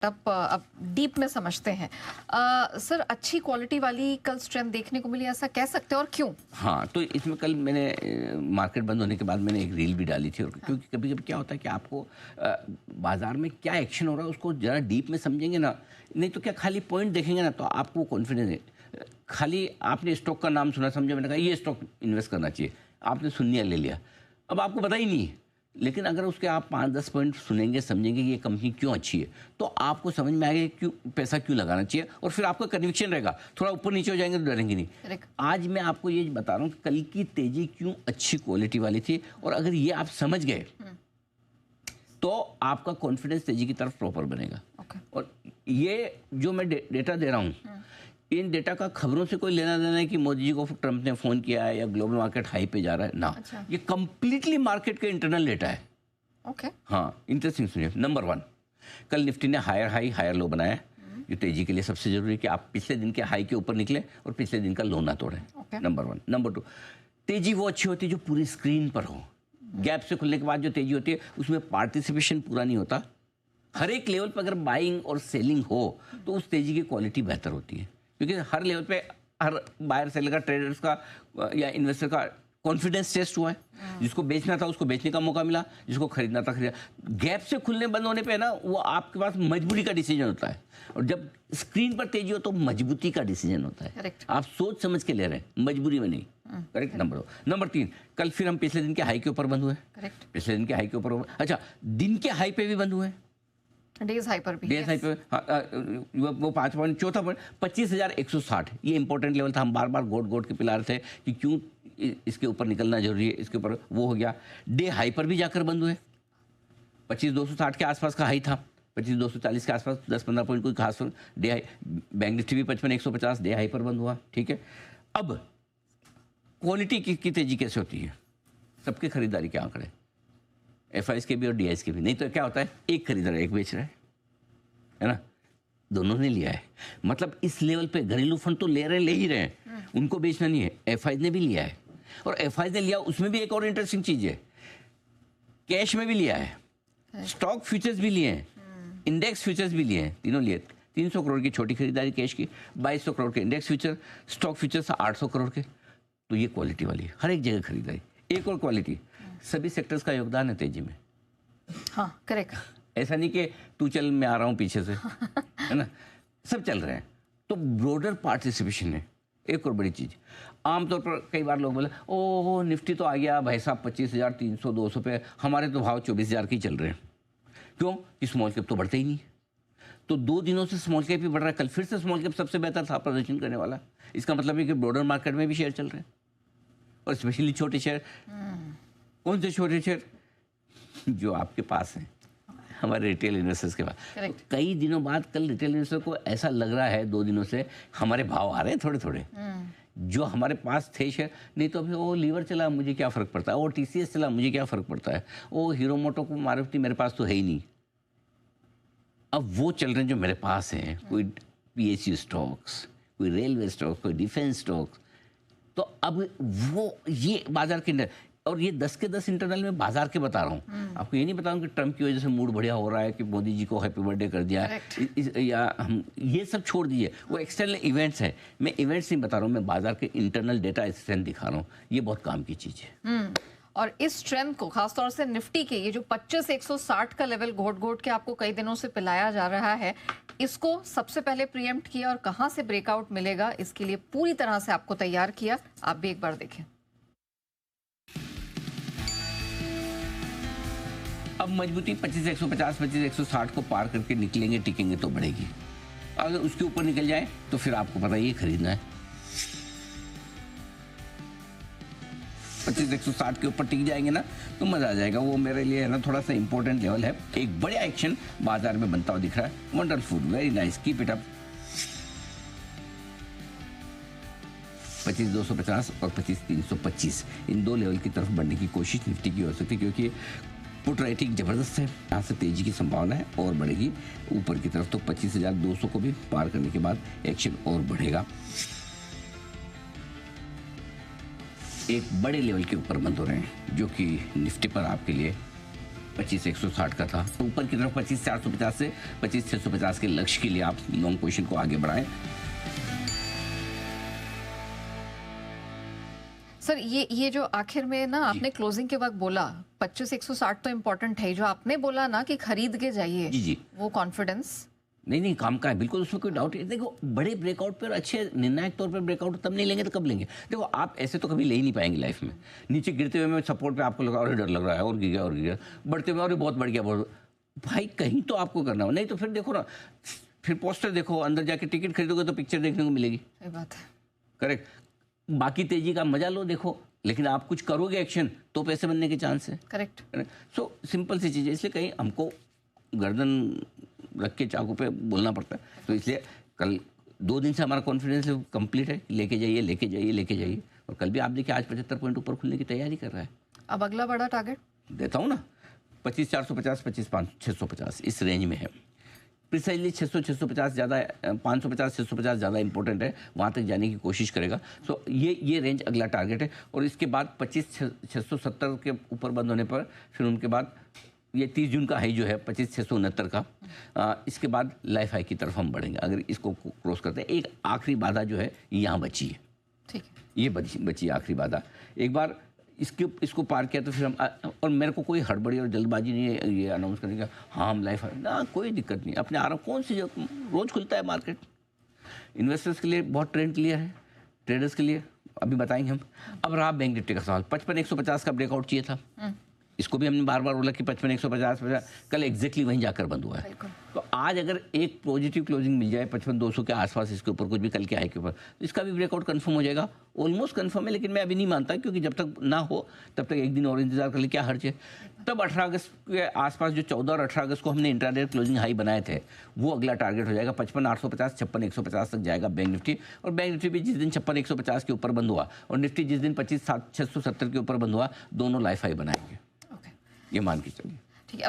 अब डीप में समझते हैं। सर, अच्छी क्वालिटी वाली कल स्ट्रेंथ देखने को मिली, ऐसा कह सकते हैं, और क्यों? हाँ, तो इसमें कल मैंने मार्केट बंद होने के बाद मैंने एक रील भी डाली थी। और क्योंकि कभी कभी क्या होता है कि आपको बाजार में क्या एक्शन हो रहा है उसको ज़रा डीप में समझेंगे ना, नहीं तो क्या खाली पॉइंट देखेंगे ना तो आपको कॉन्फिडेंस है। खाली आपने स्टॉक का नाम सुना, समझा, मैंने कहा ये स्टॉक इन्वेस्ट करना चाहिए, आपने सुन लिया, ले लिया, अब आपको पता ही नहीं है। लेकिन अगर उसके आप 5-10 पॉइंट सुनेंगे, समझेंगे कि ये कंपनी क्यों अच्छी है, तो आपको समझ में आएगा क्यों पैसा क्यों लगाना चाहिए, और फिर आपका कन्विक्शन रहेगा। थोड़ा ऊपर नीचे हो जाएंगे तो डरेंगे नहीं। आज मैं आपको ये बता रहा हूँ कि कल की तेजी क्यों अच्छी क्वालिटी वाली थी, और अगर ये आप समझ गए तो आपका कॉन्फिडेंस तेजी की तरफ प्रॉपर बनेगा। और ये जो मैं डेटा दे रहा हूँ, इन डेटा का खबरों से कोई लेना देना है कि मोदी जी को ट्रंप ने फोन किया है या ग्लोबल मार्केट हाई पे जा रहा है ना। अच्छा। ये कंप्लीटली मार्केट के इंटरनल डेटा है। हाँ, इंटरेस्टिंग सुनिए। नंबर 1, कल निफ्टी ने हायर हाई हायर लो बनाया। ये तेजी के लिए सबसे जरूरी है कि आप पिछले दिन के हाई के ऊपर निकले और पिछले दिन का लो ना तोड़े। नंबर 1। नंबर 2, तेजी वो अच्छी होती है जो पूरी स्क्रीन पर हो। गैप से खुलने के बाद जो तेजी होती है उसमें पार्टिसिपेशन पूरा नहीं होता। हर एक लेवल पर अगर बाइंग और सेलिंग हो तो उस तेजी की क्वालिटी बेहतर होती है, क्योंकि हर लेवल पे हर बायर सेलर का, ट्रेडर्स का या इन्वेस्टर का कॉन्फिडेंस टेस्ट हुआ है। जिसको बेचना था उसको बेचने का मौका मिला, जिसको खरीदना था खरीदा। गैप से खुलने बंद होने पे ना वो आपके पास मजबूरी का डिसीजन होता है, और जब स्क्रीन पर तेजी हो तो मजबूती का डिसीजन होता है। Correct. आप सोच समझ के ले रहे हैं, मजबूरी में नहीं। करेक्ट। नंबर 2। नंबर 3, कल फिर हम पिछले दिन के हाई के ऊपर बंद हुए। पिछले दिन के हाई के ऊपर, अच्छा, दिन के हाई पे भी बंद हुए, डेज हाई पर भी। डेज हाई पे वो 5 पॉइंट। चौथा पॉइंट 25,160, ये इंपॉर्टेंट लेवल था। हम बार बार गोट के पिला रहे थे कि क्यों इसके ऊपर निकलना जरूरी है, इसके ऊपर वो हो गया। डे हाई पर भी जाकर बंद हुए। 25,260 के आसपास का हाई था, 25,240 के आसपास 10-15 पॉइंट कोई खास डे हाई। बैंक निफ्टी भी 55,150 डे हाई पर बंद हुआ। ठीक है, अब क्वालिटी की तेजी कैसे होती है? सबके खरीदारी के आंकड़े, एफआईएस के भी और डीआईएस के भी। नहीं तो क्या होता है, एक खरीद रहा है एक बेच रहा है ना, दोनों ने लिया है। मतलब इस लेवल पे घरेलू फंड तो ले ही रहे हैं, उनको बेचना नहीं है। एफआईएस ने भी लिया है, और एफआईएस ने लिया, उसमें भी एक और इंटरेस्टिंग चीज है, कैश में भी लिया है, स्टॉक फ्यूचर्स भी लिए हैं, इंडेक्स फ्यूचर्स भी लिए हैं, तीनों लिए। 300 करोड़ की छोटी खरीदारी कैश की, 2200 करोड़ के index future, stock futures 800 crore के। तो ये क्वालिटी वाली है, हर एक जगह खरीदारी। एक और क्वालिटी, सभी सेक्टर्स का योगदान है तेजी में। हाँ, करेक्ट। ऐसा नहीं कि तू चल मैं आ रहा हूँ पीछे से, है ना, सब चल रहे हैं। तो ब्रॉडर पार्टिसिपेशन है एक और बड़ी चीज। आमतौर पर कई बार लोग बोले, ओह निफ्टी तो आ गया भाई साहब 25,300-200 पे, हमारे तो भाव 24,000 के ही चल रहे हैं। क्यों? कि स्मॉल कैप तो बढ़ते ही नहीं। तो 2 दिनों से स्मॉल कैप ही बढ़ रहा है। कल फिर से स्मॉल कैप सबसे बेहतर था प्रदर्शन करने वाला। इसका मतलब है कि ब्रॉडर मार्केट में भी शेयर चल रहे हैं, और स्पेशली छोटे शेयर। कौन से छोटे शेयर? जो आपके पास हैं, हमारे रिटेल इन्वेस्टर्स के पास। तो कई दिनों बाद कल रिटेल इन्वेस्टर को ऐसा लग रहा है, 2 दिनों से हमारे भाव आ रहे हैं थोड़े थोड़े, जो हमारे पास थे शेयर। नहीं तो अभी वो लीवर चला, मुझे क्या फर्क पड़ता है, वो टीसीएस चला, मुझे क्या फर्क पड़ता है, वो हीरो मोटो को मारुति मेरे पास तो है ही नहीं। अब वो चल रहे हैं जो मेरे पास हैं, कोई पीएसयू स्टॉक्स, कोई रेलवे स्टॉक्स, कोई डिफेंस स्टॉक्स। तो अब वो ये बाजार के अंदर, और ये 10 के 10 इंटरनल में बाजार के बता रहा हूँ आपको। ये नहीं बता रहा हूँ कि ट्रंप की वजह से मूड बढ़िया हो रहा है, कि मोदी जी को हैप्पी बर्थडे कर दिया या हम ये सब छोड़ दीजिए, वो एक्सटर्नल इवेंट्स हैं। मैं इवेंट्स नहीं बता रहा हूँ, मैं बाजार के इंटरनल डेटा स्ट्रेंथ दिखा रहा हूँ। ये बहुत काम की चीज़ है। और इस स्ट्रेंथ को खासतौर से निफ्टी के ये जो 25,160 का लेवल घोट के आपको कई दिनों से पिलाया जा रहा है, इसको सबसे पहले प्रीएम्प्ट किया और कहां से ब्रेकआउट मिलेगा इसके लिए पूरी तरह से आपको तैयार किया। आप भी एक बार देखें। अब मजबूती 25,150, 25,160 को पार करके निकलेंगे, टिकेंगे तो बढ़ेगी। अगर उसके ऊपर निकल जाए तो फिर आपको पता ये खरीदना है। 25,160 के ऊपर टिक जाएंगे ना तो मजा आ जाएगा। वो मेरे लिए है ना थोड़ा सा इंपॉर्टेंट लेवल है। एक बड़ा एक्शन बाजार में बनता हुआ दिख रहा है। Wonderful, very nice, keep it up. 25,250 और 25,325, इन 2 लेवल की तरफ बढ़ने की कोशिश निफ्टी की हो सकती है, क्योंकि पुट राइटिंग जबरदस्त है। यहाँ से तेजी की संभावना है और बढ़ेगी ऊपर की तरफ। तो 25,200 को भी पार करने के बाद एक्शन और बढ़ेगा। एक बड़े लेवल के ऊपर बंद हो रहे हैं, जो कि निफ्टी पर आपके लिए 25,160 का था, तो ऊपर की तरफ 25,450 से 25,650 के लक्ष्य के लिए आप लॉन्ग पोजीशन को आगे बढ़ाएं। सर ये जो आखिर में ना आपने क्लोजिंग के वक्त बोला 25,160 तो इम्पोर्टेंट है, जो आपने बोला ना कि खरीद के जाइए, जी जी, वो कॉन्फिडेंस नहीं काम का है, बिल्कुल उसमें कोई डाउट नहीं। देखो बड़े ब्रेकआउट पर, अच्छे निर्णायक तौर पर ब्रेकआउट तब नहीं लेंगे तो कब लेंगे? देखो आप ऐसे तो कभी ले ही नहीं पाएंगे लाइफ में। नीचे गिरते हुए में सपोर्ट पे आपको लगा और डर लग रहा है और गिर गया और गिर गया, बढ़ते हुए और बहुत बढ़ गया, बहुत भाई कहीं तो आपको करना हो, नहीं तो फिर देखो ना, फिर पोस्टर देखो, अंदर जाके टिकट खरीदोगे तो पिक्चर देखने को मिलेगी। सही बात है, करेक्ट। बाकी तेजी का मजा लो, देखो, लेकिन आप कुछ करोगे एक्शन तो पैसे बनने के चांस है। करेक्ट। सो सिंपल सी चीज़ है, इसलिए कहीं हमको गर्दन रख के चाकू पे बोलना पड़ता है। तो इसलिए कल 2 दिन से हमारा कॉन्फिडेंस कंप्लीट है, लेके जाइए लेके जाइए लेके जाइए। और कल भी आप देखिए आज 75 पॉइंट ऊपर खुलने की तैयारी कर रहा है। अब अगला बड़ा टारगेट देता हूँ ना, 25,450 25,650 इस रेंज में है। प्रिसाइजली 600-650 ज़्यादा, 550-650 ज़्यादा इंपॉर्टेंट है, वहाँ तक जाने की कोशिश करेगा। सो ये रेंज अगला टारगेट है। और इसके बाद 25,670 के ऊपर बंद होने पर फिर उनके बाद ये 30 जून का हाई जो है 25,669 का, इसके बाद लाइफ हाई की तरफ हम बढ़ेंगे अगर इसको क्रॉस करते हैं। एक आखिरी बाधा जो है यहाँ बची है, ठीक है, ये बची आखिरी बाधा। एक बार इसको पार किया तो फिर हम, और मेरे को कोई हड़बड़ी और जल्दबाजी नहीं है ये अनाउंस करने का, हाँ हम लाइफ ना, कोई दिक्कत नहीं। अपने आराम, कौन सी रोज खुलता है मार्केट। इन्वेस्टर्स के लिए बहुत ट्रेंड क्लियर है, ट्रेडर्स के लिए अभी बताएंगे हम। अब रहा बैंक निफ्टी का सवाल, 55,150 का ब्रेकआउट चाहिए था, इसको भी हमने बार बार बोला कि 55,150 कल एग्जैक्टली वहीं जाकर बंद हुआ है। तो आज अगर एक पॉजिटिव क्लोजिंग मिल जाए 55,200 के आसपास, इसके ऊपर कुछ भी कल के हाई के ऊपर, तो इसका भी ब्रेकआउट कंफर्म हो जाएगा। ऑलमोस्ट कंफर्म है, लेकिन मैं अभी नहीं मानता, क्योंकि जब तक ना हो तब तक एक दिन और इंतजार कर ले, क्या हर्ज है। तब 18 अगस्त के आसपास, जो 14 और 18 अगस्त को हमने इंट्राडे क्लोजिंग हाई बनाए थे, वो अगला टारगेट हो जाएगा। 55,850 56,150 तक जाएगा बैंक निफ्टी। और बैंक निफ्टी भी जिस दिन 56,150 के ऊपर बंद हुआ और निफ्टी जिस दिन 25,670 के ऊपर बंद हुआ, दोनों लाइफ हाई बनाएंगे, ये मान के चलिए।